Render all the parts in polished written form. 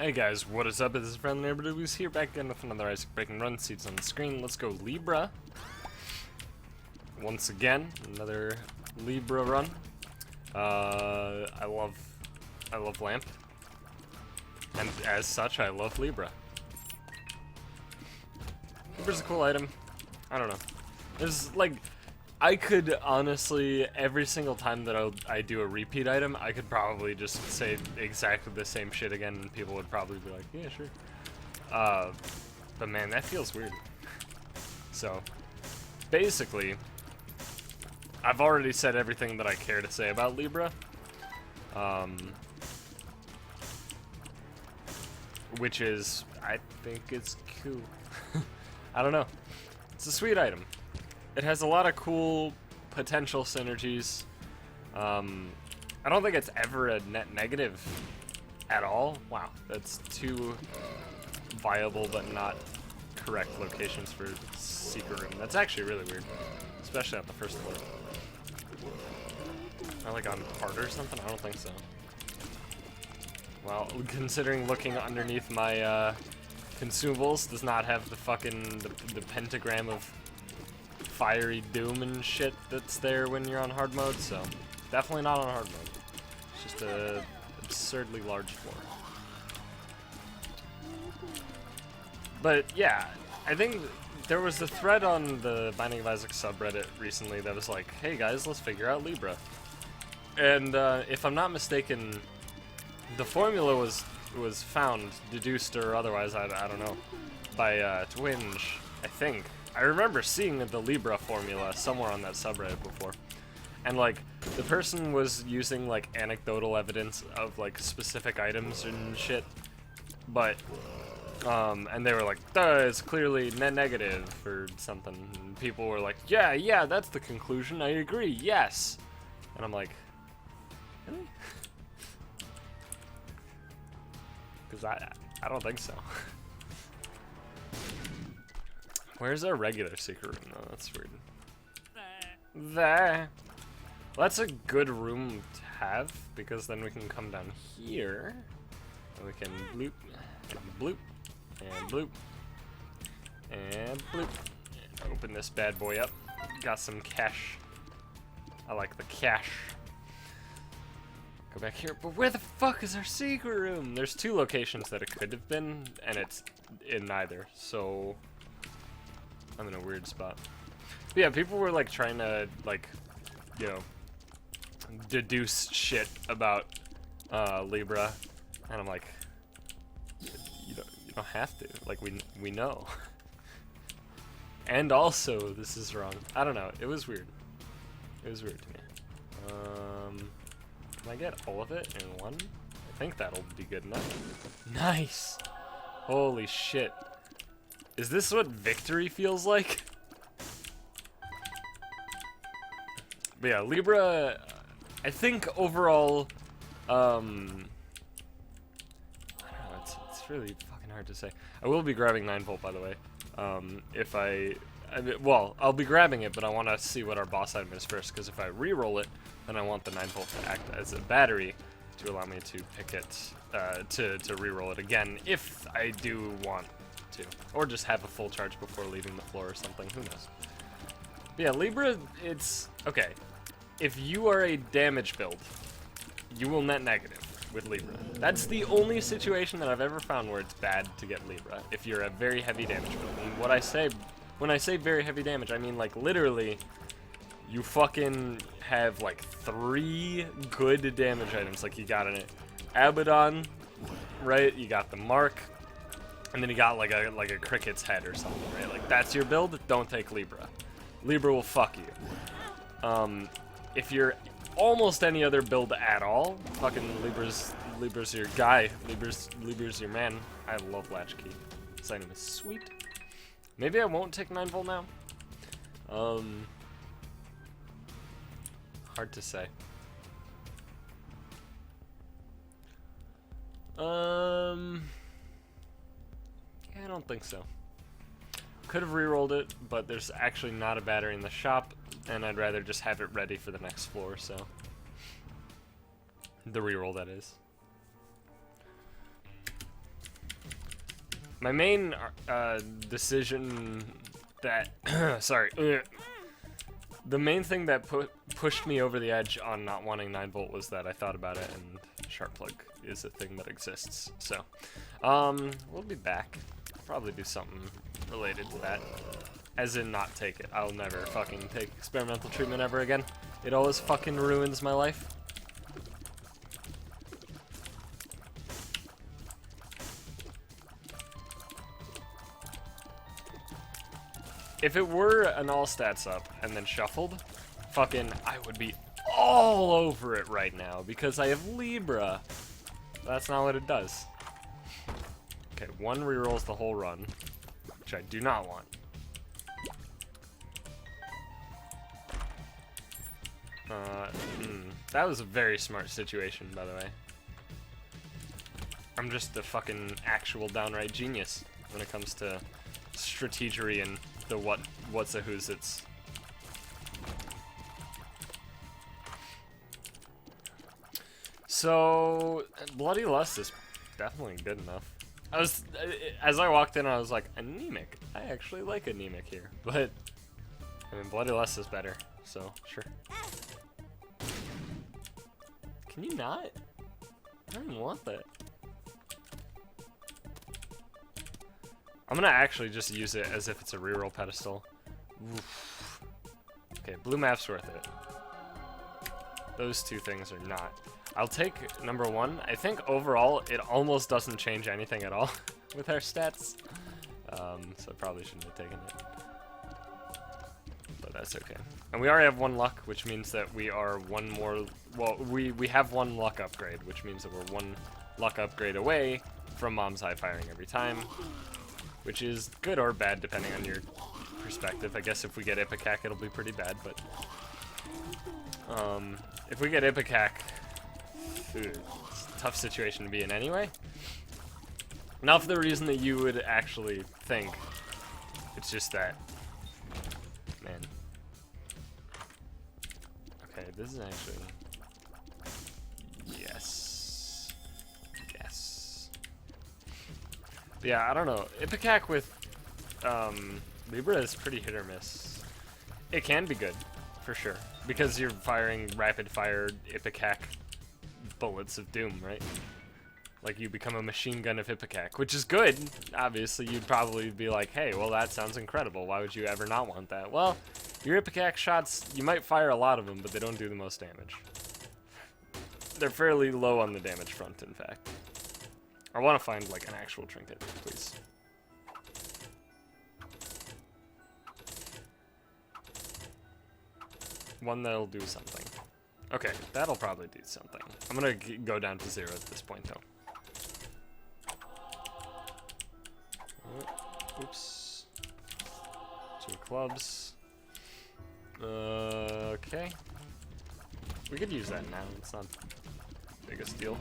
Hey guys, what is up? This is friendly neighbor who's here back again with another Isaac Breaking Run. Seats on the screen. Let's go LIBRA. Once again, another LIBRA run. I love Lamp. And as such, I love LIBRA. LIBRA's a cool item. I don't know. There's like, I could honestly, every single time that I do a repeat item, I could probably just say exactly the same shit again and people would probably be like, yeah, sure. But man, that feels weird. So, basically, I've already said everything that I care to say about LIBRA. Which is, I think it's cool. I don't know. It's a sweet item. It has a lot of cool potential synergies. I don't think it's ever a net negative at all. Wow, that's two viable but not correct locations for secret room. That's actually really weird, especially at the first floor. Not like on hard or something? I don't think so. Well, considering looking underneath my consumables does not have the fucking the pentagram of fiery doom and shit that's there when you're on hard mode, so definitely not on hard mode. It's just a absurdly large floor. But yeah, I think there was a thread on the Binding of Isaac subreddit recently that was like, hey guys, let's figure out LIBRA. And if I'm not mistaken, the formula was found, deduced or otherwise, I don't know, by Twinge, I think. I remember seeing the LIBRA formula somewhere on that subreddit before. And like, the person was using like anecdotal evidence of like specific items and shit. But, and they were like, duh, it's clearly net negative or something. And people were like, yeah, that's the conclusion, I agree, yes. And I'm like, really? Because I don't think so. Where's our regular secret room though? That's weird. There. Well, that's a good room to have, because then we can come down here, and we can bloop, and bloop, and bloop, and bloop, and open this bad boy up. Got some cash. I like the cash. Go back here, but where the fuck is our secret room? There's two locations that it could have been, and it's in neither, so I'm in a weird spot. But yeah, people were like trying to like, you know, deduce shit about LIBRA, and I'm like, you don't have to. Like we know. And also, this is wrong. I don't know. It was weird. It was weird to me. Can I get all of it in one? I think that'll be good enough. Nice. Holy shit. Is this what victory feels like? But yeah, LIBRA, I think overall, I don't know, it's really fucking hard to say. I will be grabbing 9-volt, by the way. Well, I'll be grabbing it, but I want to see what our boss item is first, because if I re-roll it, then I want the 9-volt to act as a battery to allow me to pick it, to re-roll it again, if I do want to. Or just have a full charge before leaving the floor or something, who knows. But yeah, LIBRA, it's, okay. If you are a damage build, you will net negative with LIBRA. That's the only situation that I've ever found where it's bad to get LIBRA, if you're a very heavy damage build. And what I say, when I say very heavy damage, I mean like literally, you fucking have like 3 good damage items. Like you got an Abaddon, right? You got the Mark, and then you got like a cricket's head or something, right? Like that's your build. Don't take LIBRA. LIBRA will fuck you. If you're almost any other build at all, fucking LIBRA's your guy. LIBRA's your man. I love Latch Key. This item is sweet. Maybe I won't take 9-volt now. Hard to say. Yeah, I don't think so. Could have re-rolled it, but there's actually not a battery in the shop, and I'd rather just have it ready for the next floor, so. The re-roll, that is. My main decision that, sorry, the main thing that pushed me over the edge on not wanting 9-volt was that I thought about it, and sharp plug is a thing that exists. So, we'll be back. Probably do something related to that. As in not take it. I'll never fucking take experimental treatment ever again. It always fucking ruins my life. If it were an all stats up and then shuffled, fucking I would be all over it right now because I have LIBRA. That's not what it does. Okay, 1 rerolls the whole run, which I do not want. That was a very smart situation, by the way. I'm just a fucking actual downright genius when it comes to strategery and the what's a who's it's. So Bloody Lust is definitely good enough. As I walked in, I was like, anemic. I actually like anemic here, but I mean, Bloody Lust is better, so sure. Can you not? I don't even want that. I'm gonna actually just use it as if it's a reroll pedestal. Oof. Okay, blue map's worth it. Those two things are not. I'll take number 1. I think overall it almost doesn't change anything at all with our stats. So I probably shouldn't have taken it. But that's okay. And we already have 1 luck, which means that we are 1 more... Well, we have 1 luck upgrade, which means that we're 1 luck upgrade away from Mom's High firing every time. Which is good or bad, depending on your perspective. I guess if we get Ipecac, it'll be pretty bad, but... if we get Ipecac... It's a tough situation to be in anyway. Not for the reason that you would actually think. It's just that... Man. Okay, this is actually... Yes. Yes. But yeah, I don't know. Ipecac with LIBRA is pretty hit or miss. It can be good, for sure. Because you're firing rapid-fire Ipecac bullets of doom, right? Like, you become a machine gun of Ipecac, which is good. Obviously, you'd probably be like, hey, well, that sounds incredible. Why would you ever not want that? Well, your Ipecac shots, you might fire a lot of them, but they don't do the most damage. They're fairly low on the damage front, in fact. I want to find, like, an actual trinket, please. One that'll do something. Okay, that'll probably do something. I'm gonna go down to 0 at this point, though. Oops. 2 clubs. Okay. We could use that now. It's not the biggest deal.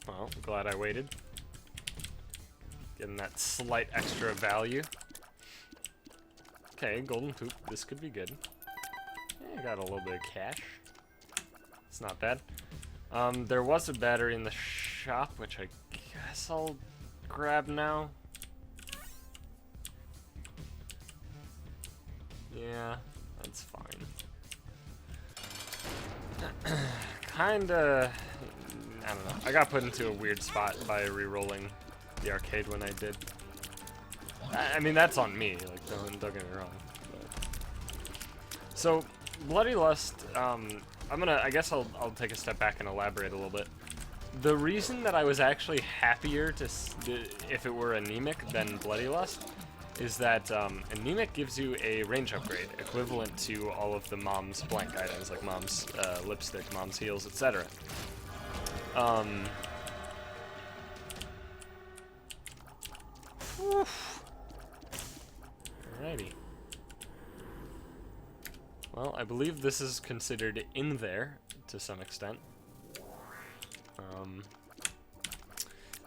Well, glad I waited. Getting that slight extra value. Okay, golden poop. This could be good. Yeah, got a little bit of cash. It's not bad. There was a battery in the shop, which I guess I'll grab now. Yeah, that's fine. Kinda... I don't know. I got put into a weird spot by re-rolling the arcade when I did. I mean, that's on me, like, don't get me wrong. But. So, Bloody Lust, I guess I'll take a step back and elaborate a little bit. The reason that I was actually happier if it were anemic than Bloody Lust is that anemic gives you a range upgrade equivalent to all of the Mom's blank items, like Mom's lipstick, Mom's heels, etc. Alrighty. Well, I believe this is considered in there to some extent.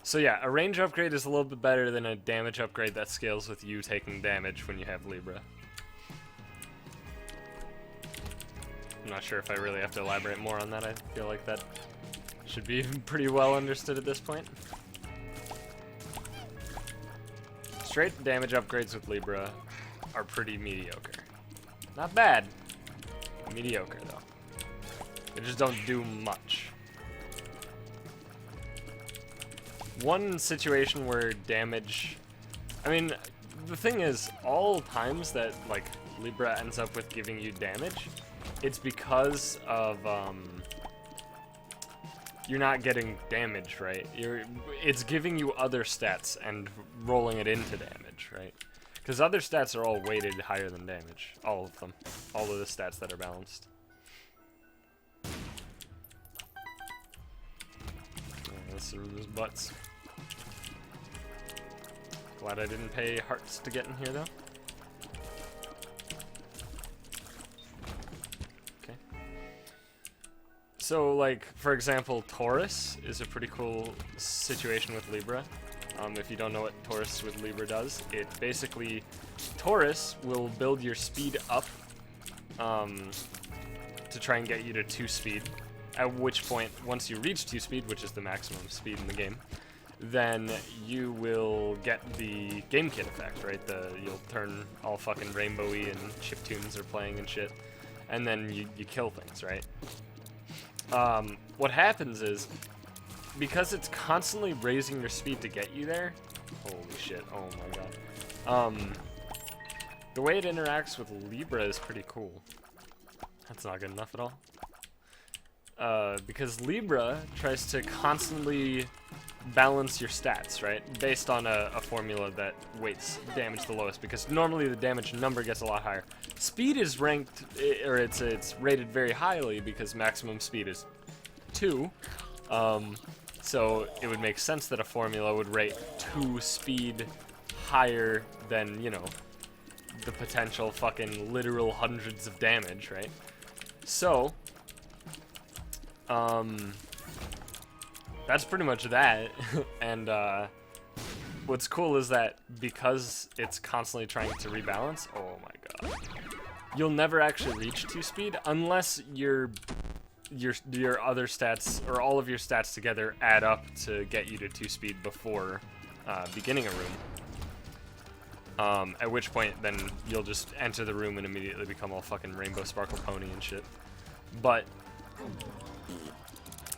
So yeah, a range upgrade is a little bit better than a damage upgrade that scales with you taking damage when you have LIBRA. I'm not sure if I really have to elaborate more on that. I feel like that Should be pretty well understood at this point. Straight damage upgrades with LIBRA are pretty mediocre. Not bad. Mediocre, though. They just don't do much. One situation where damage... I mean, the thing is, all times that, like, LIBRA ends up with giving you damage, it's because of, you're not getting damage, right? It's giving you other stats and rolling it into damage, right? Because other stats are all weighted higher than damage. All of them. All of the stats that are balanced. Yeah, let's remove those butts. Glad I didn't pay hearts to get in here, though. Okay. So, like, for example, Taurus is a pretty cool situation with LIBRA. If you don't know what Taurus with LIBRA does, it basically... Taurus will build your speed up to try and get you to 2 speed. At which point, once you reach 2 speed, which is the maximum speed in the game, then you will get the game kit effect, right? You'll turn all fucking rainbowy and chiptunes are playing and shit, and then you kill things, right? What happens is, because it's constantly raising your speed to get you there, holy shit, oh my god. The way it interacts with LIBRA is pretty cool. That's not good enough at all. Because LIBRA tries to constantly balance your stats, right? Based on a formula that weights damage the lowest, because normally the damage number gets a lot higher. Speed is ranked, or it's rated very highly because maximum speed is 2. So it would make sense that a formula would rate 2 speed higher than, you know, the potential fucking literal hundreds of damage, right? So, that's pretty much that. And what's cool is that because it's constantly trying to rebalance, oh my god, you'll never actually reach 2 speed unless your other stats, or all of your stats together, add up to get you to 2 speed before beginning a room. At which point, then you'll just enter the room and immediately become all fucking Rainbow Sparkle Pony and shit. But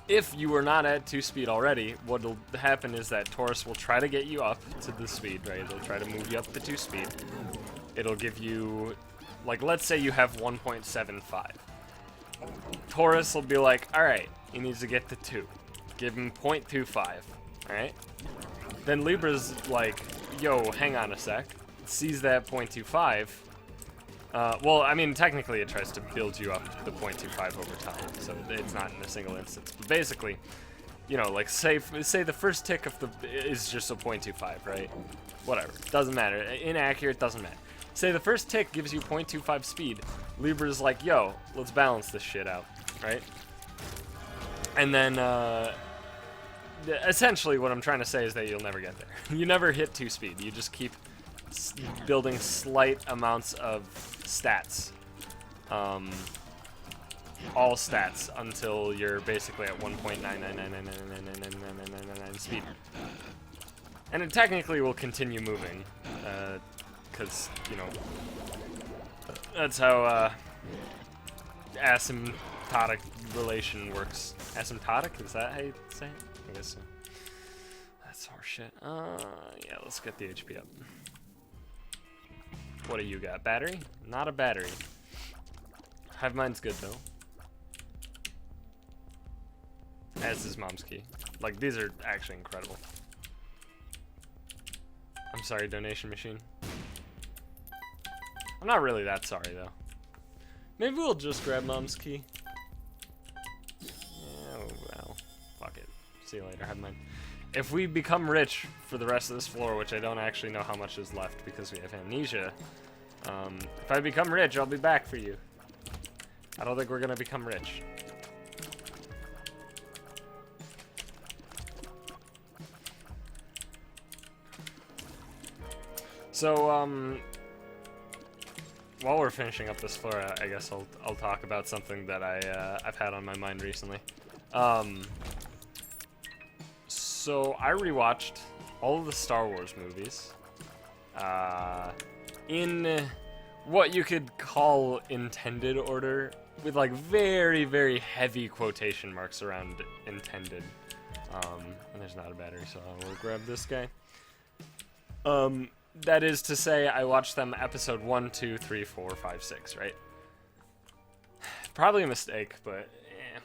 if you are not at 2 speed already, what'll happen is that Taurus will try to get you up to the speed, right? It'll try to move you up to 2 speed. It'll give you, like, let's say you have 1.75. Taurus will be like, alright, he needs to get to 2. Give him 0.25, alright? Then Libra's like, yo, hang on a sec. Sees that 0.25. Well, I mean, technically it tries to build you up to 0.25 over time, so it's not in a single instance. But basically, you know, like, say the first tick of is just a 0.25, right? Whatever, doesn't matter. Inaccurate, doesn't matter. Say the first tick gives you 0.25 speed. Libra's like, yo, let's balance this shit out, right? And then, essentially what I'm trying to say is that you'll never get there. You never hit 2 speed. You just keep building slight amounts of stats. All stats until you're basically at 1.99999999999 speed. And it technically will continue moving, because, you know, that's how asymptotic relation works. Asymptotic? Is that how you say it? I guess so. That's horseshit. Yeah, let's get the HP up. What do you got? Battery? Not a battery. Hive Mind's good, though. As is Mom's Key. Like, these are actually incredible. I'm sorry, donation machine. I'm not really that sorry, though. Maybe we'll just grab Mom's Key. Oh, well. Fuck it. See you later, Hive Mind. If we become rich for the rest of this floor, which I don't actually know how much is left because we have amnesia, if I become rich, I'll be back for you. I don't think we're gonna become rich. So, while we're finishing up this floor, I guess I'll talk about something that I've had on my mind recently. So I rewatched all of the Star Wars movies in what you could call intended order, with like very, very heavy quotation marks around intended. And there's not a battery, so I will grab this guy. That is to say, I watched them episode 1, 2, 3, 4, 5, 6, right? Probably a mistake, but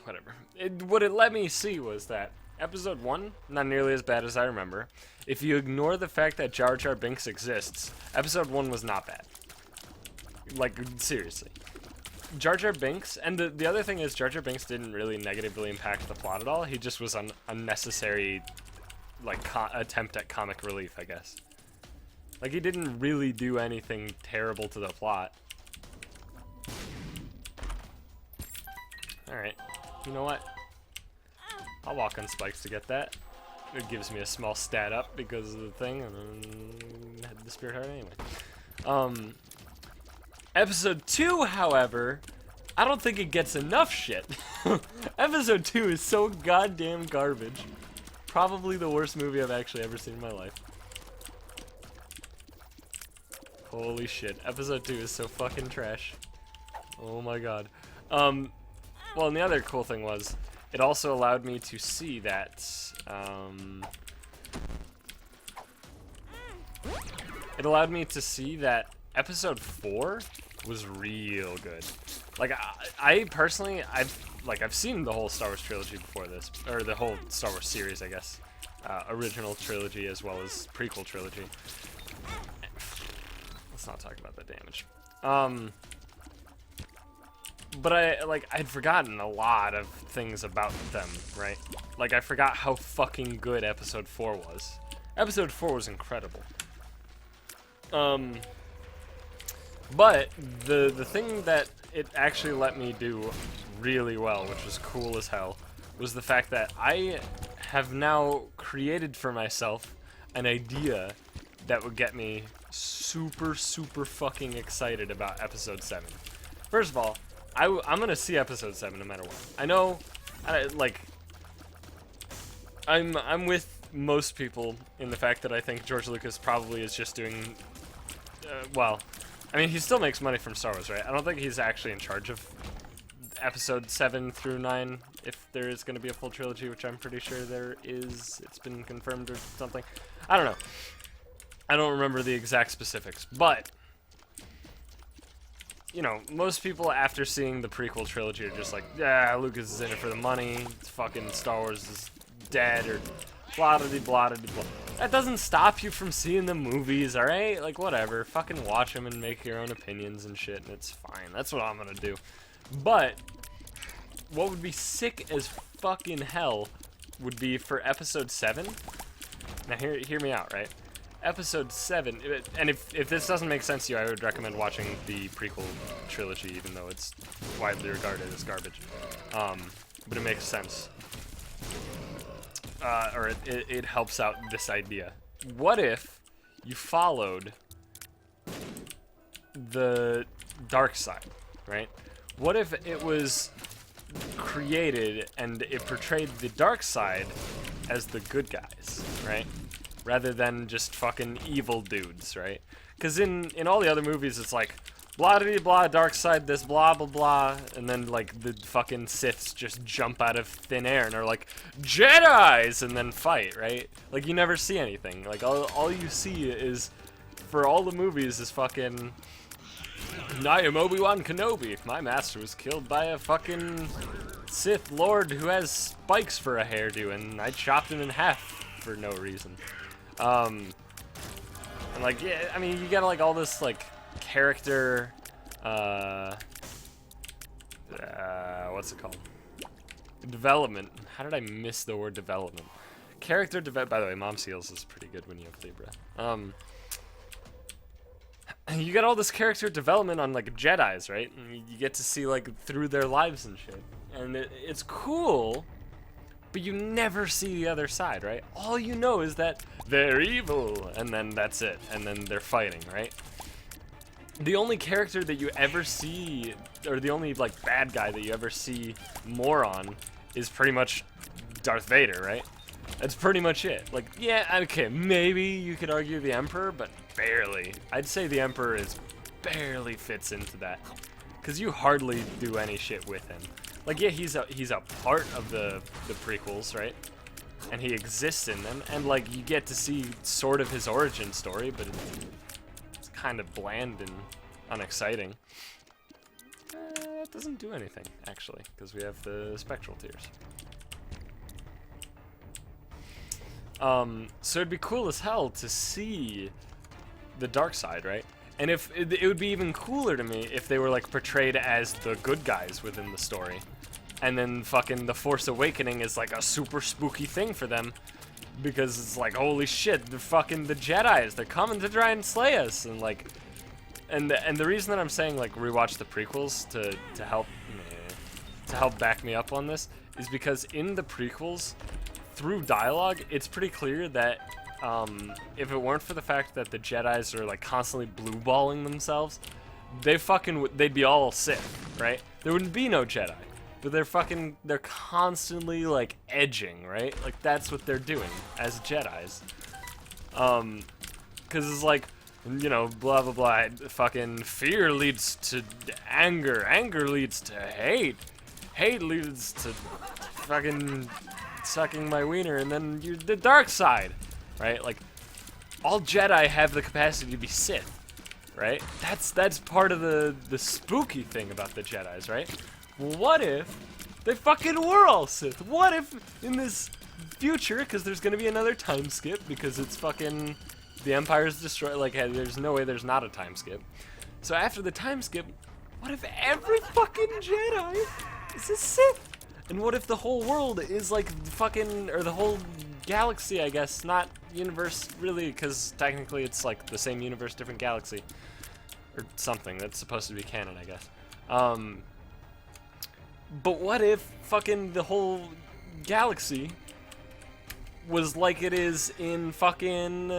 whatever. What it let me see was that episode 1, not nearly as bad as I remember. If you ignore the fact that Jar Jar Binks exists, episode 1 was not bad. Like, seriously. Jar Jar Binks, and the other thing is Jar Jar Binks didn't really negatively impact the plot at all. He just was an unnecessary, like, attempt at comic relief, I guess. Like, he didn't really do anything terrible to the plot. Alright, you know what? I'll walk on spikes to get that. It gives me a small stat up because of the thing, and then had the spirit heart anyway. Episode 2, however, I don't think it gets enough shit. Episode 2 is so goddamn garbage. Probably the worst movie I've actually ever seen in my life. Holy shit, episode 2 is so fucking trash. Oh my god. Well, and the other cool thing was, it also allowed me to see that, it allowed me to see that episode 4 was real good. Like, I personally, I've seen the whole Star Wars trilogy before this, or the whole Star Wars series, I guess. Original trilogy as well as prequel trilogy. Let's not talk about that damage. But I'd forgotten a lot of things about them, right? Like, I forgot how fucking good episode 4 was. Episode 4 was incredible. But the thing that it actually let me do really well, which was cool as hell, was the fact that I have now created for myself an idea that would get me super, super fucking excited about episode 7. First of all, I'm gonna see episode 7 no matter what. I know, I'm with most people in the fact that I think George Lucas probably is just doing, well, I mean, he still makes money from Star Wars, right? I don't think he's actually in charge of episode 7 through 9, if there is going to be a full trilogy, which I'm pretty sure there is. It's been confirmed or something. I don't know. I don't remember the exact specifics, but, you know, most people after seeing the prequel trilogy are just like, yeah, Lucas is in it for the money, it's fucking Star Wars is dead, or blah-de-blah-de-blah. That doesn't stop you from seeing the movies, alright? Like, whatever. Fucking watch them and make your own opinions and shit, and it's fine. That's what I'm gonna do. But what would be sick as fucking hell would be for episode 7. Now, hear me out, right? Episode 7, and if this doesn't make sense to you, I would recommend watching the prequel trilogy, even though it's widely regarded as garbage. But it makes sense. Or it helps out this idea. What if you followed the dark side, right? What if it was created and it portrayed the dark side as the good guys, right? Rather than just fucking evil dudes, right? Because in all the other movies, it's like, blah-de-blah, dark side, this blah-blah-blah, and then, like, the fucking Siths just jump out of thin air and are like, Jedis! And then fight, right? Like, you never see anything. Like, all you see is, for all the movies, is fucking, I am Obi-Wan Kenobi. My master was killed by a fucking Sith Lord who has spikes for a hairdo, and I chopped him in half for no reason. And, like, yeah, I mean, you got, like, all this, like, character, what's it called? Development. How did I miss the word development? Character development. By the way, Mom Seals is pretty good when you have LIBRA. You got all this character development on, like, Jedis, right? And you get to see, like, through their lives and shit. And it's cool, but you never see the other side, right? All you know is that they're evil, and then that's it. And then they're fighting, right? The only character that you ever see, or the only, like, bad guy that you ever see more on is pretty much Darth Vader, right? That's pretty much it. Like, yeah, okay, maybe you could argue the Emperor, but barely. I'd say the Emperor barely fits into that, because you hardly do any shit with him. Like, yeah, he's a part of the prequels, right? And he exists in them, and like you get to see sort of his origin story, but it's kind of bland and unexciting. It doesn't do anything actually, because we have the spectral tears. So it'd be cool as hell to see the dark side, right? And if it would be even cooler to me if they were like portrayed as the good guys within the story, and then fucking the Force Awakening is like a super spooky thing for them, because it's like, holy shit, they're fucking the Jedis, they're coming to try and slay us, and like, and the reason that I'm saying like rewatch the prequels to help back me up on this is because in the prequels, through dialogue, it's pretty clear that if it weren't for the fact that the Jedis are like constantly blue-balling themselves, they'd be all Sith, right? There wouldn't be no Jedi, but they're constantly like edging, right? Like that's what they're doing as Jedis. Cause it's like, you know, blah blah blah. Fucking fear leads to anger, anger leads to hate, hate leads to fucking sucking my wiener, and then you're the dark side, right? Like, all Jedi have the capacity to be Sith, right? That's part of the spooky thing about the Jedis, right? Well, what if they fucking were all Sith? What if in this future, because there's gonna be another time skip, because it's fucking the Empire's destroyed. Like, there's no way there's not a time skip. So after the time skip, what if every fucking Jedi is a Sith? And what if the whole world is like fucking, or the whole galaxy, I guess, not universe really, because technically it's like the same universe, different galaxy, or something. That's supposed to be canon, I guess. But what if fucking the whole galaxy was like it is in fucking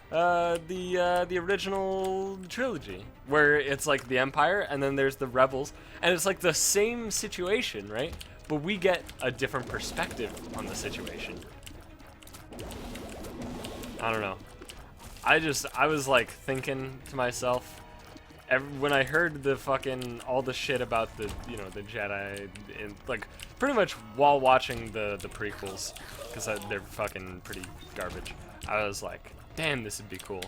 the original trilogy, where it's like the Empire and then there's the rebels, and it's like the same situation, right? But we get a different perspective on the situation. I don't know. I was like thinking to myself, when I heard the fucking, all the shit about the, you know, the Jedi, like, pretty much while watching the prequels, because they're fucking pretty garbage, I was like, damn, this would be cool.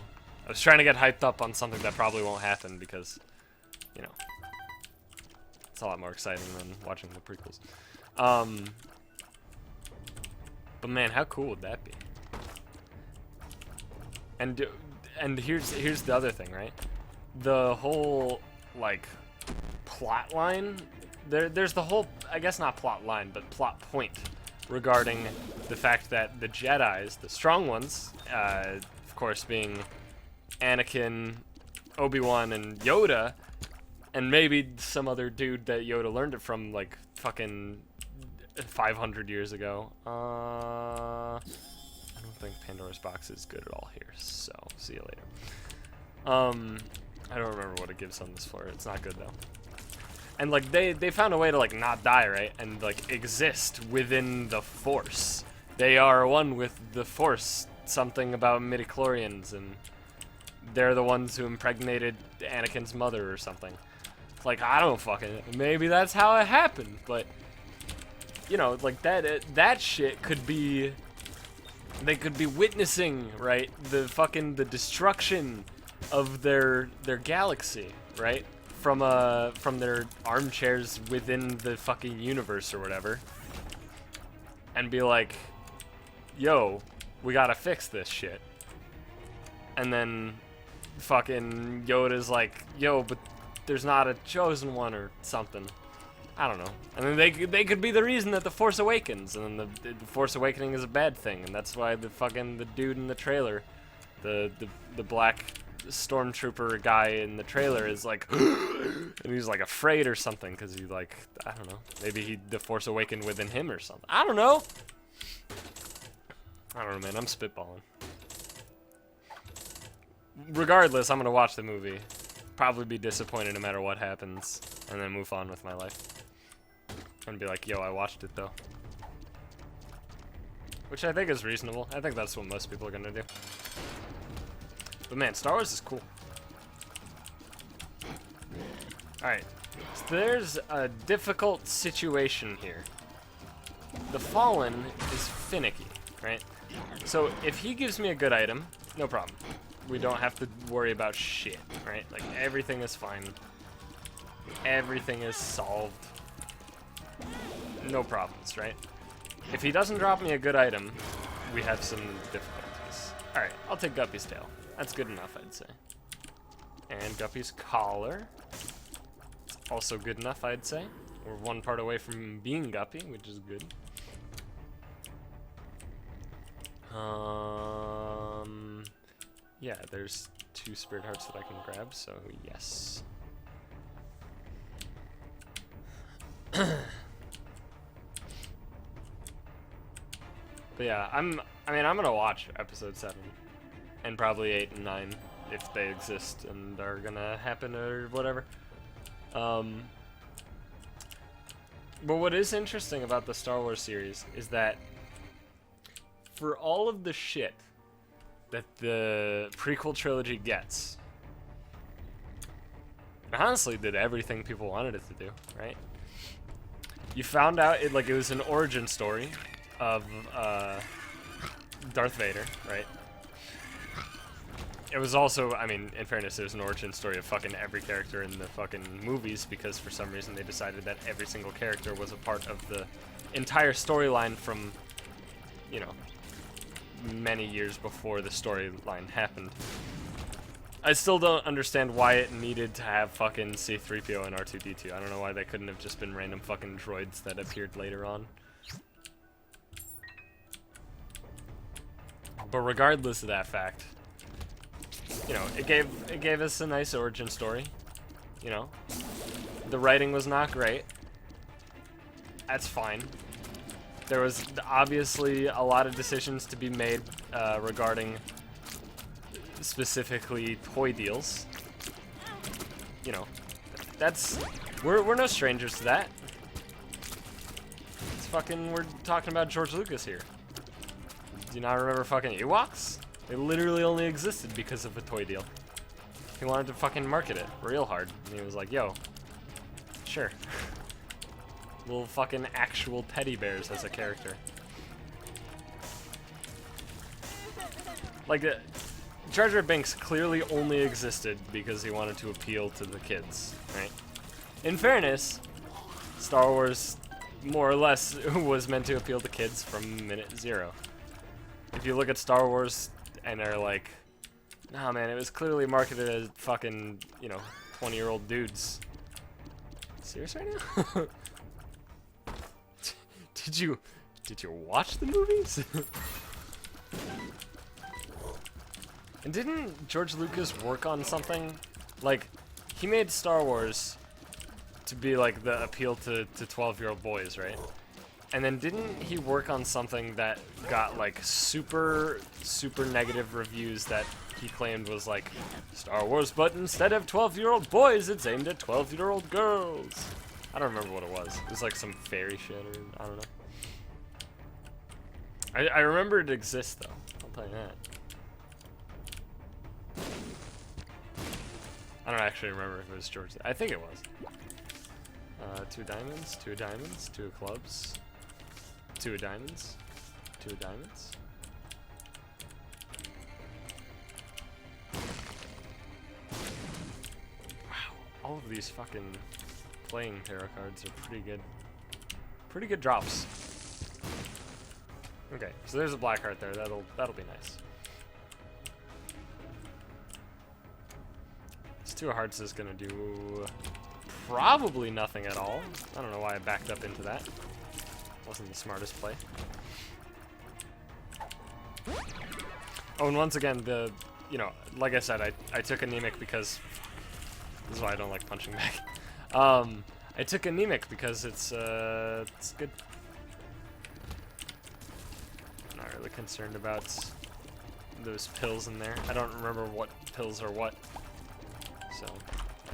I was trying to get hyped up on something that probably won't happen, because, you know, it's a lot more exciting than watching the prequels. But man, how cool would that be? And here's the other thing, right? The whole like plot line. There's the whole, I guess not plot line, but plot point regarding the fact that the Jedis, the strong ones, of course being Anakin, Obi-Wan, and Yoda, and maybe some other dude that Yoda learned it from, like fucking 500 years ago. I don't think Pandora's box is good at all here, so see you later. I don't remember what it gives on this floor. It's not good though. And like they found a way to like not die, right? And like exist within the Force. They are one with the Force. Something about midichlorians, and they're the ones who impregnated Anakin's mother or something. Like, I don't fucking, maybe that's how it happened, but you know, like that shit could be, they could be witnessing, right, the destruction of their galaxy, right, from their armchairs within the fucking universe or whatever, and be like, yo, we gotta fix this shit. And then fucking Yoda's like, yo, but there's not a chosen one or something. I don't know. And then they could be the reason that the Force Awakens, and then the Force Awakening is a bad thing, and that's why the dude in the trailer, the black stormtrooper guy in the trailer is like, and he's like afraid or something, because he like, I don't know, maybe the Force awakened within him or something. I don't know, man. I'm spitballing. Regardless, I'm gonna watch the movie, probably be disappointed no matter what happens, and then move on with my life. And be like, yo, I watched it though. which I think is reasonable. I think that's what most people are gonna do. But man, Star Wars is cool. Alright, so there's a difficult situation here. The Fallen is finicky, right? So if he gives me a good item, no problem. We don't have to worry about shit, right? Like, everything is fine. Everything is solved. No problems, right? If he doesn't drop me a good item, we have some difficulties. Alright, I'll take Guppy's tail. That's good enough, I'd say. And Guppy's collar. It's also good enough, I'd say. We're one part away from being Guppy, which is good. Yeah, there's 2 spirit hearts that I can grab, so yes. But yeah, I'm gonna watch episode 7 and probably 8 and 9 if they exist and are gonna happen or whatever. But what is interesting about the Star Wars series is that for all of the shit that the prequel trilogy gets, it honestly did everything people wanted it to do, right? You found out it was an origin story of Darth Vader, right? It was also, I mean, in fairness, there's an origin story of fucking every character in the fucking movies because for some reason they decided that every single character was a part of the entire storyline from, you know, many years before the storyline happened. I still don't understand why it needed to have fucking C-3PO and R2-D2. I don't know why they couldn't have just been random fucking droids that appeared later on. But regardless of that fact, you know, it gave us a nice origin story. You know, the writing was not great. That's fine. There was obviously a lot of decisions to be made regarding specifically toy deals. You know, we're no strangers to that. It's fucking, we're talking about George Lucas here. Do you not remember fucking Ewoks? They literally only existed because of a toy deal. He wanted to fucking market it real hard. And he was like, yo, sure. Little fucking actual teddy bears as a character. Like, Jar Jar Binks clearly only existed because he wanted to appeal to the kids, right? In fairness, Star Wars more or less was meant to appeal to kids from minute 0. If you look at Star Wars and are like, nah man, it was clearly marketed as fucking, you know, 20-year-old dudes. Serious right now? Did you watch the movies? And didn't George Lucas work on something? Like, he made Star Wars to be like the appeal to 12-year-old boys, right? And then didn't he work on something that got like super negative reviews that he claimed was like Star Wars, but instead of 12-year-old boys, it's aimed at 12-year-old girls. I don't remember what it was. It was like some fairy shit or I don't know. I remember it exists though. I'll tell you that. I don't actually remember if it was George. I think it was. 2 diamonds, 2 diamonds, 2 clubs, 2 diamonds, 2 diamonds. Wow, all of these fucking playing tarot cards are pretty good. Pretty good drops. Okay, so there's a black heart there. That'll be nice. This 2 hearts is gonna do probably nothing at all. I don't know why I backed up into that. Wasn't the smartest play. Oh, and once again, you know, like I said, I took anemic because this is why I don't like punching back. I took anemic because it's good. Not really concerned about those pills in there. I don't remember what pills are what. So,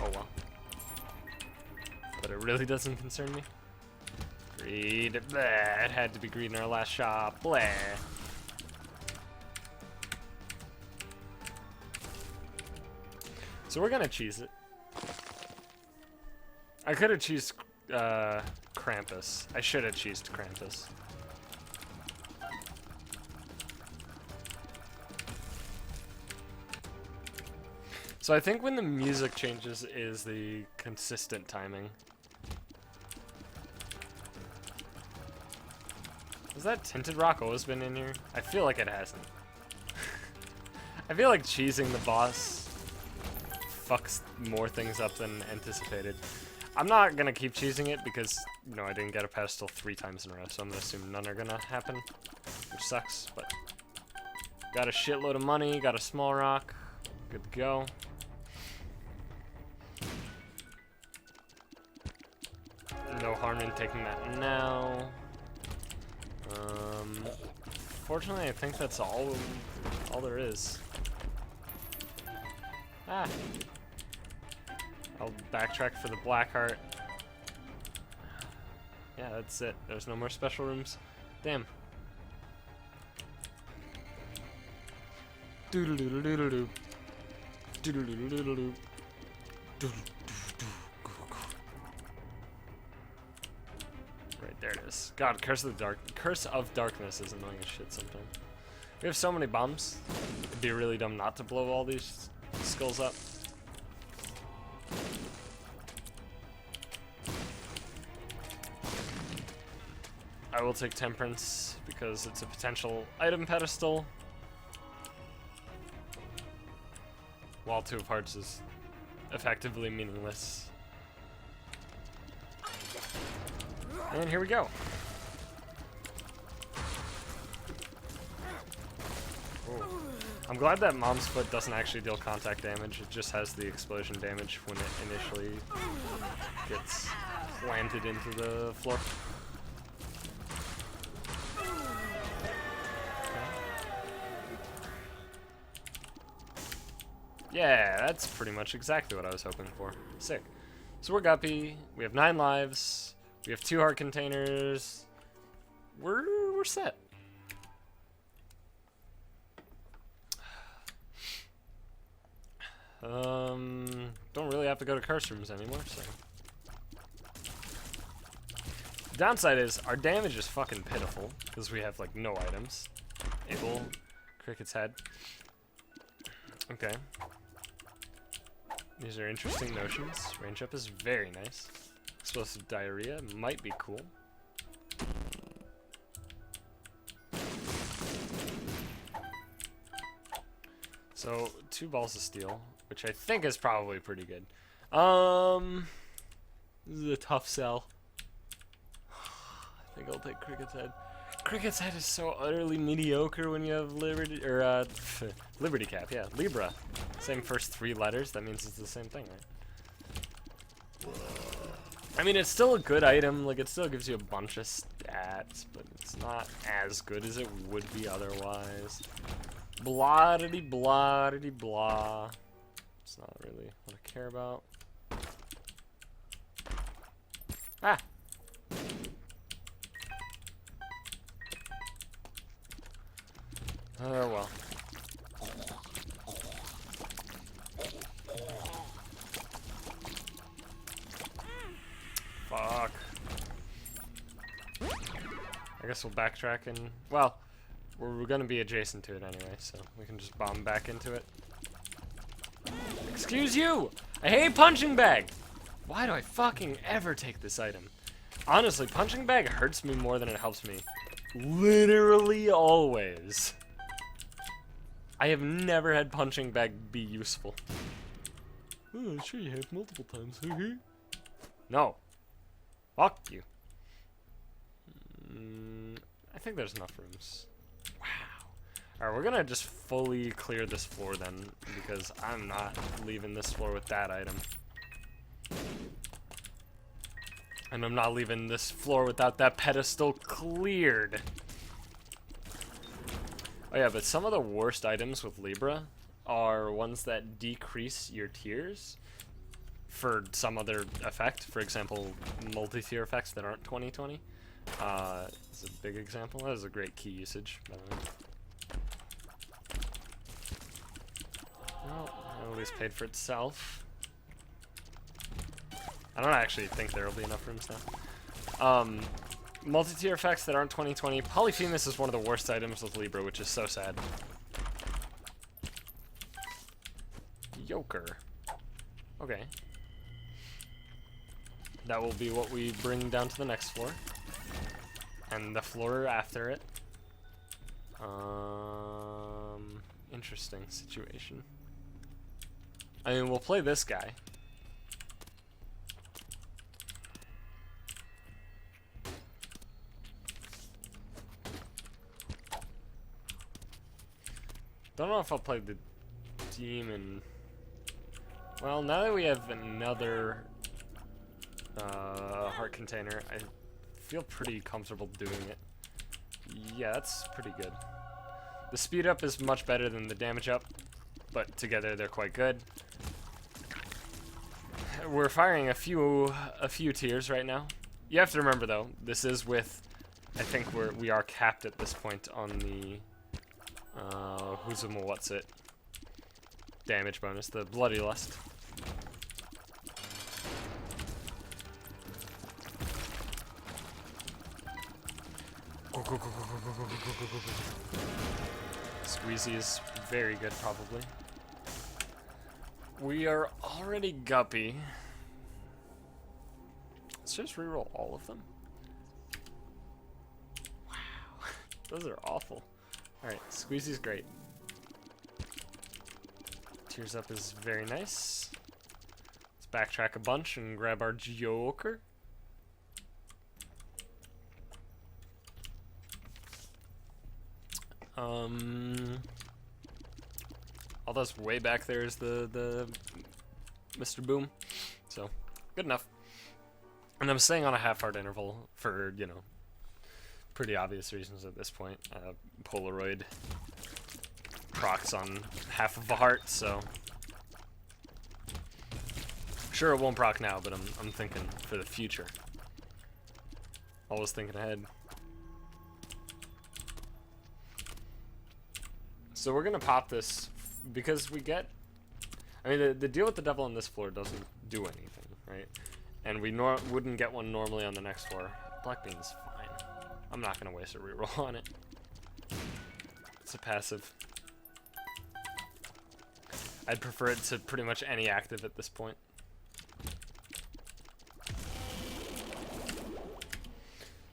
oh well. But it really doesn't concern me. Greed. Bleh. It had to be greed in our last shop. Bleh. So we're gonna cheese it. I could have cheesed Krampus. I should have cheesed Krampus. So I think when the music changes is the consistent timing. Has that Tinted Rock always been in here? I feel like it hasn't. I feel like cheesing the boss fucks more things up than anticipated. I'm not gonna keep cheesing it because, you know, I didn't get a pedestal 3 times in a row, so I'm gonna assume none are gonna happen, which sucks, but got a shitload of money, got a small rock, good to go. No harm in taking that now. Fortunately, I think that's all there is. Ah. I'll backtrack for the black heart. Yeah, that's it. There's no more special rooms. Damn. Doodle-doodle-doodle-doo. Doodle-doodle-doodle-doo. Right, there it is. God, Curse of Darkness is annoying as shit sometimes. We have so many bombs. It'd be really dumb not to blow all these skulls up. I will take Temperance because it's a potential item pedestal. While 2 of Hearts is effectively meaningless. And here we go. Ooh. I'm glad that Mom's Foot doesn't actually deal contact damage. It just has the explosion damage when it initially gets planted into the floor. Yeah, that's pretty much exactly what I was hoping for. Sick. So we're Guppy. We have 9 lives. We have 2 heart containers. We're set. Don't really have to go to curse rooms anymore, so. The downside is our damage is fucking pitiful because we have like no items. Able, Cricket's Head. Okay. These are interesting notions. Range up is very nice. Explosive diarrhea might be cool. So 2 balls of steel, which I think is probably pretty good. This is a tough sell. I think I'll take Cricket's Head. Cricket's Head is so utterly mediocre when you have Liberty or Liberty Cap, yeah, Libra. Same first 3 letters. That means it's the same thing, right? I mean, it's still a good item. Like, it still gives you a bunch of stats, but it's not as good as it would be otherwise. Blah-diddy, blah-diddy, blah. It's not really what I care about. Ah! Oh, well. Fuck. I guess we'll backtrack and... Well, we're gonna be adjacent to it anyway, so we can just bomb back into it. Excuse you! I hate Punching Bag! Why do I fucking ever take this item? Honestly, Punching Bag hurts me more than it helps me. Literally always. I have never had Punching Bag be useful. Oh, sure you have multiple times. No. Fuck you. I think there's enough rooms. Wow. Alright, we're gonna just fully clear this floor then, because I'm not leaving this floor with that item. And I'm not leaving this floor without that pedestal cleared. Oh yeah, but some of the worst items with Libra are ones that decrease your tiers for some other effect. For example, multi-tier effects that aren't 20/20. It's a big example. That was a great key usage, by the way. Well, at least paid for itself. I don't actually think there will be enough rooms now. Multi-tier effects that aren't 2020. Polyphemus is one of the worst items with LIBRA, which is so sad. Yoker. Okay. That will be what we bring down to the next floor. And the floor after it. Interesting situation. I mean, we'll play this guy. Don't know if I'll play the demon. Well, now that we have another heart container, I feel pretty comfortable doing it. Yeah, that's pretty good. The speed up is much better than the damage up, but together they're quite good. We're firing a few tiers right now. You have to remember though, this is with, I think we are capped at this point on the what's it damage bonus, the Bloody Lust. Squeezy is very good, probably. We are already guppy. Let's just reroll all of them. Wow, those are awful. Alright, Squeezy's great. Tears Up is very nice. Let's backtrack a bunch and grab our Joker. All that's way back there is the Mr. Boom. So, good enough. And I'm staying on a half-heart interval for, you know, pretty obvious reasons at this point. Polaroid procs on half of a heart, so sure it won't proc now, but I'm thinking for the future. Always thinking ahead. So we're gonna pop this because we get, I mean, the deal with the devil on this floor doesn't do anything, right? And we wouldn't get one normally on the next floor. Black Bean's fine. I'm not gonna waste a reroll on it. It's a passive. I'd prefer it to pretty much any active at this point.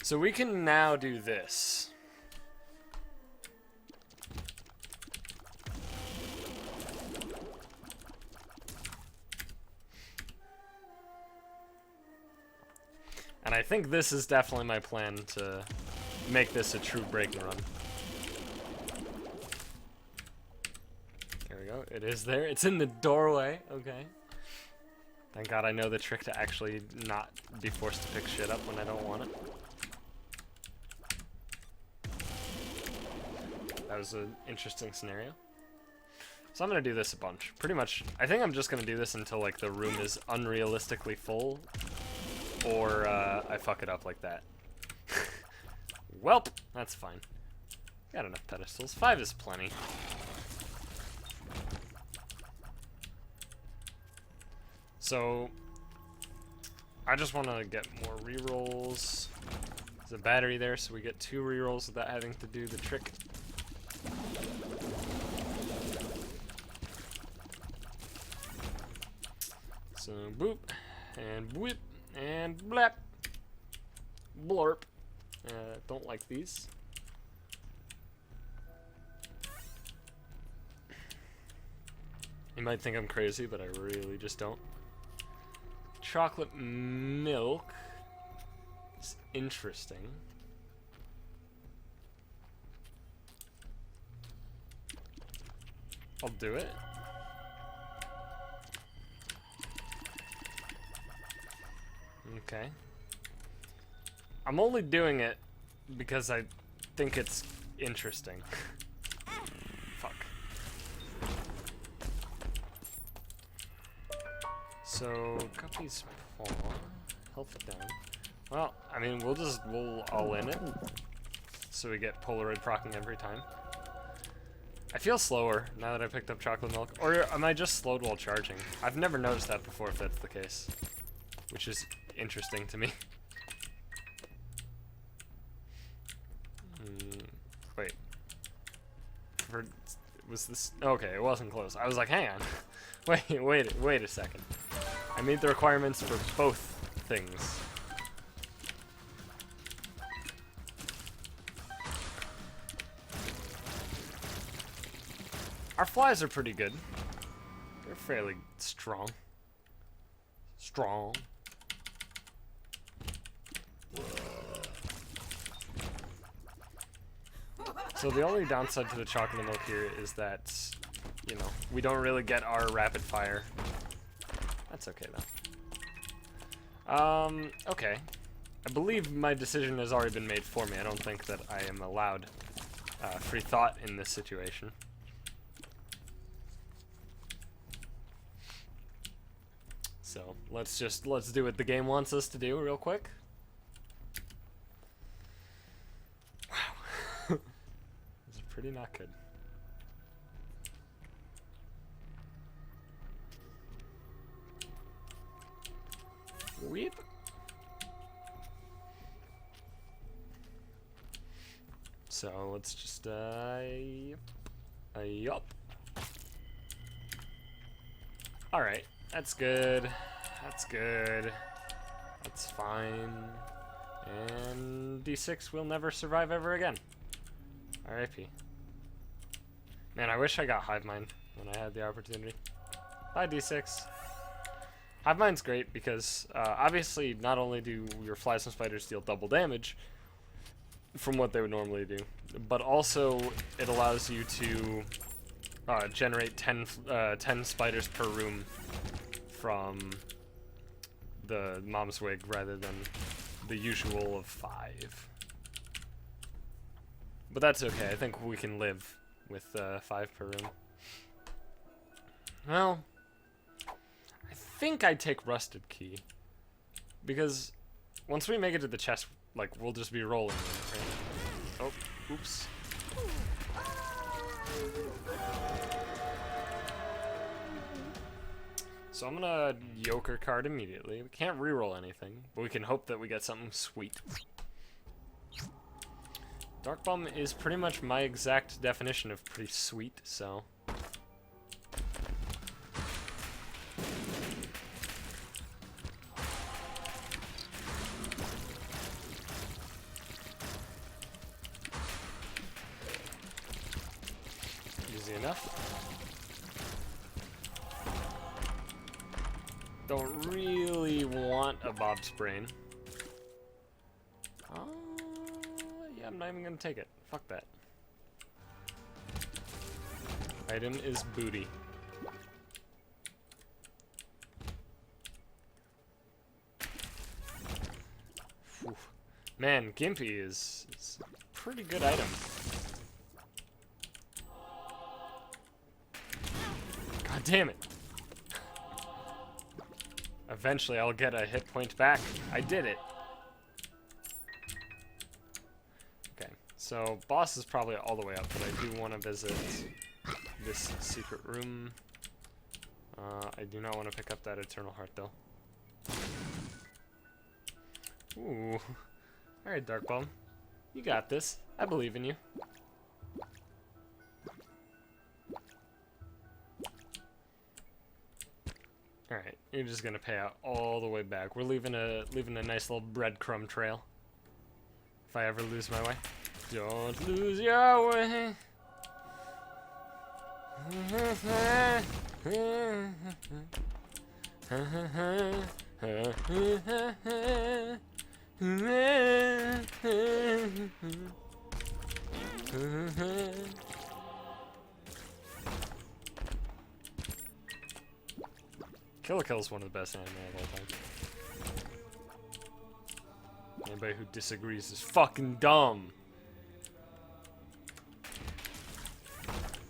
So we can now do this. And I think this is definitely my plan to make this a true break and run. There we go. It is there. It's in the doorway. Okay. Thank God I know the trick to actually not be forced to pick shit up when I don't want it. That was an interesting scenario. So I'm going to do this a bunch. Pretty much, I think I'm just going to do this until like the room is unrealistically full. Or I fuck it up like that. Welp, that's fine. Got enough pedestals. 5 is plenty. So I just want to get more rerolls. There's a battery there, so we get 2 rerolls without having to do the trick. So boop and whip. And blap. Blurp. Don't like these. You might think I'm crazy, but I really just don't. Chocolate milk is interesting. I'll do it. Okay. I'm only doing it because I think it's interesting. Fuck. So, Guppy's paw. Health it down. Well, I mean, we'll all in it. So we get Polaroid procking every time. I feel slower now that I picked up chocolate milk. Or am I just slowed while charging? I've never noticed that before if that's the case. Which is interesting to me. Wait. Was this... Okay, it wasn't close. I was like, hang on. Wait a second. I made the requirements for both things. Our flies are pretty good. They're fairly strong. Strong. So the only downside to the chocolate milk here is that, you know, we don't really get our rapid fire. That's okay though. Okay. I believe my decision has already been made for me. I don't think that I am allowed free thought in this situation. So let's do what the game wants us to do real quick. Wow. This is pretty not good. Weep. So let's just yup. All right. That's good. That's good. That's fine. And D6 will never survive ever again. R.I.P. Man, I wish I got Hive Mind when I had the opportunity. Bye, D6. Hive Mind's great because obviously not only do your flies and spiders deal double damage from what they would normally do, but also it allows you to generate 10 spiders per room from the mom's wig rather than the usual of 5. But that's okay. I think we can live with 5 per room. Well, I think I'd take Rusted Key because once we make it to the chest, like, we'll just be rolling, right? Oh, oops. So I'm gonna Joker card immediately. We can't reroll anything, but we can hope that we get something sweet. Dark Bomb is pretty much my exact definition of pretty sweet, so... Easy enough. Don't really want a Bob's Brain. Yeah, I'm not even gonna take it. Fuck that. Item is booty. Whew. Man, Gimpy is a pretty good item. God damn it. Eventually I'll get a hit point back. I did it. Okay, so boss is probably all the way up, but I do want to visit this secret room. I do not want to pick up that Eternal Heart though. Ooh. Alright, Dark Bomb. You got this. I believe in you. Alright, you're just gonna pay out all the way back. We're leaving a nice little breadcrumb trail. If I ever lose my way. Don't lose your way. Kill la Kill is one of the best anime of all time. Anybody who disagrees is fucking dumb.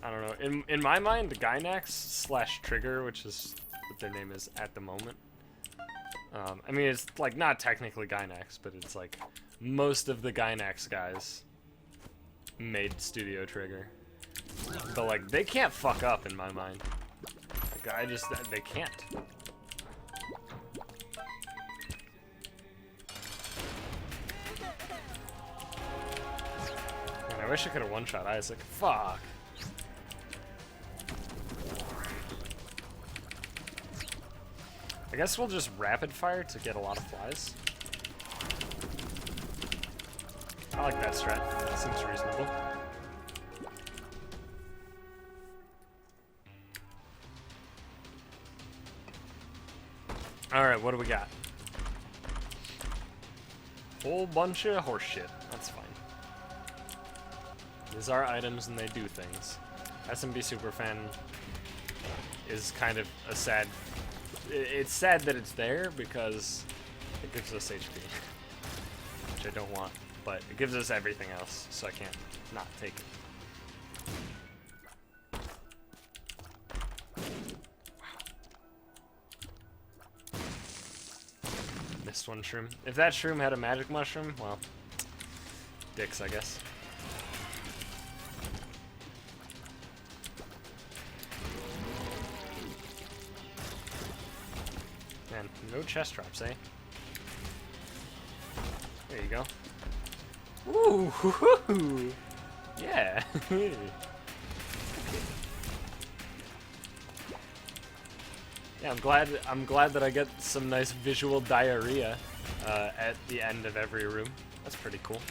I don't know. In my mind, the Gynax / Trigger, which is what their name is at the moment, I mean, it's like not technically Gynax, but it's like most of the Gynax guys made Studio Trigger. But like, they can't fuck up in my mind. Like, they can't. Man, I wish I could have one-shot Isaac. Fuck. I guess we'll just rapid fire to get a lot of flies. I like that strat. That seems reasonable. Alright, what do we got? Whole bunch of horse shit. That's fine. These are items and they do things. SMB Superfan is kind of a sad... It's sad that it's there because it gives us HP, which I don't want, but it gives us everything else, so I can't not take it. Missed one shroom. If that shroom had a magic mushroom, well, dicks, I guess. Man, no chest drops, eh? There you go. Ooh, hoo -hoo. Yeah. Yeah, I'm glad that I get some nice visual diarrhea at the end of every room. That's pretty cool.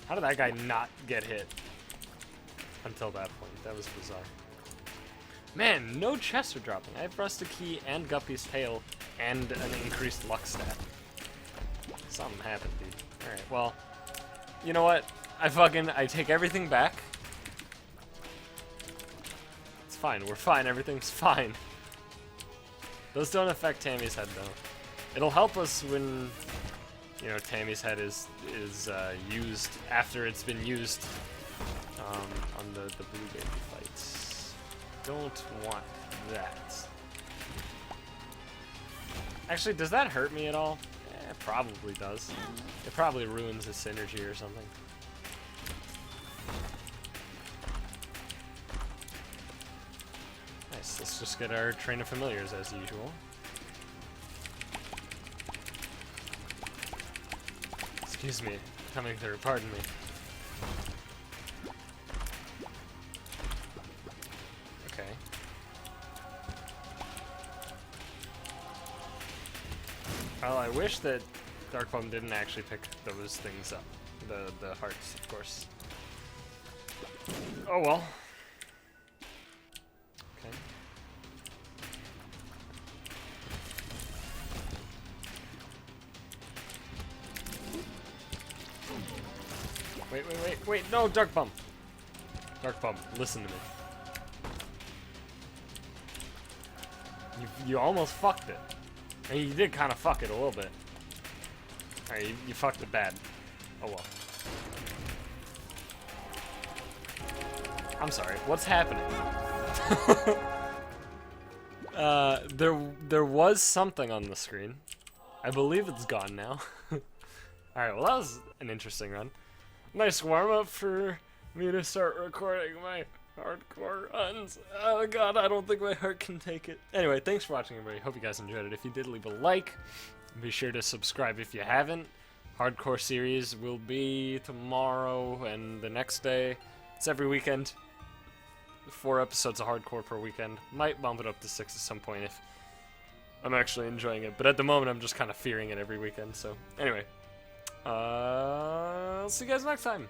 How did that guy not get hit until that point? That was bizarre. Man, no chests are dropping. I have Rusted Key and Guppy's Tail and an increased luck stat. Something happened, dude. Alright, well, you know what? I take everything back. It's fine, we're fine, everything's fine. Those don't affect Tammy's head, though. It'll help us when, you know, Tammy's head is used after it's been used on the blue baby fights. Don't want that. Actually, does that hurt me at all? Eh, it probably does. It probably ruins his synergy or something. Nice, let's just get our train of familiars as usual. Excuse me, coming through, pardon me. Okay. Well, I wish that Darkbomb didn't actually pick those things up. The hearts, of course. Oh well. Okay. Wait, no, Darkbomb! Darkbomb, listen to me. You almost fucked it. And you did kind of fuck it a little bit. Alright, you fucked it bad. Oh well. I'm sorry, what's happening? There was something on the screen. I believe it's gone now. Alright, well that was an interesting run. Nice warm-up for me to start recording my hardcore runs. Oh god, I don't think my heart can take it. Anyway, thanks for watching, everybody. Hope you guys enjoyed it. If you did, leave a like. Be sure to subscribe if you haven't. Hardcore series will be tomorrow and the next day. It's every weekend. 4 episodes of hardcore per weekend. Might bump it up to 6 at some point if I'm actually enjoying it. But at the moment, I'm just kind of fearing it every weekend. So anyway, I'll see you guys next time.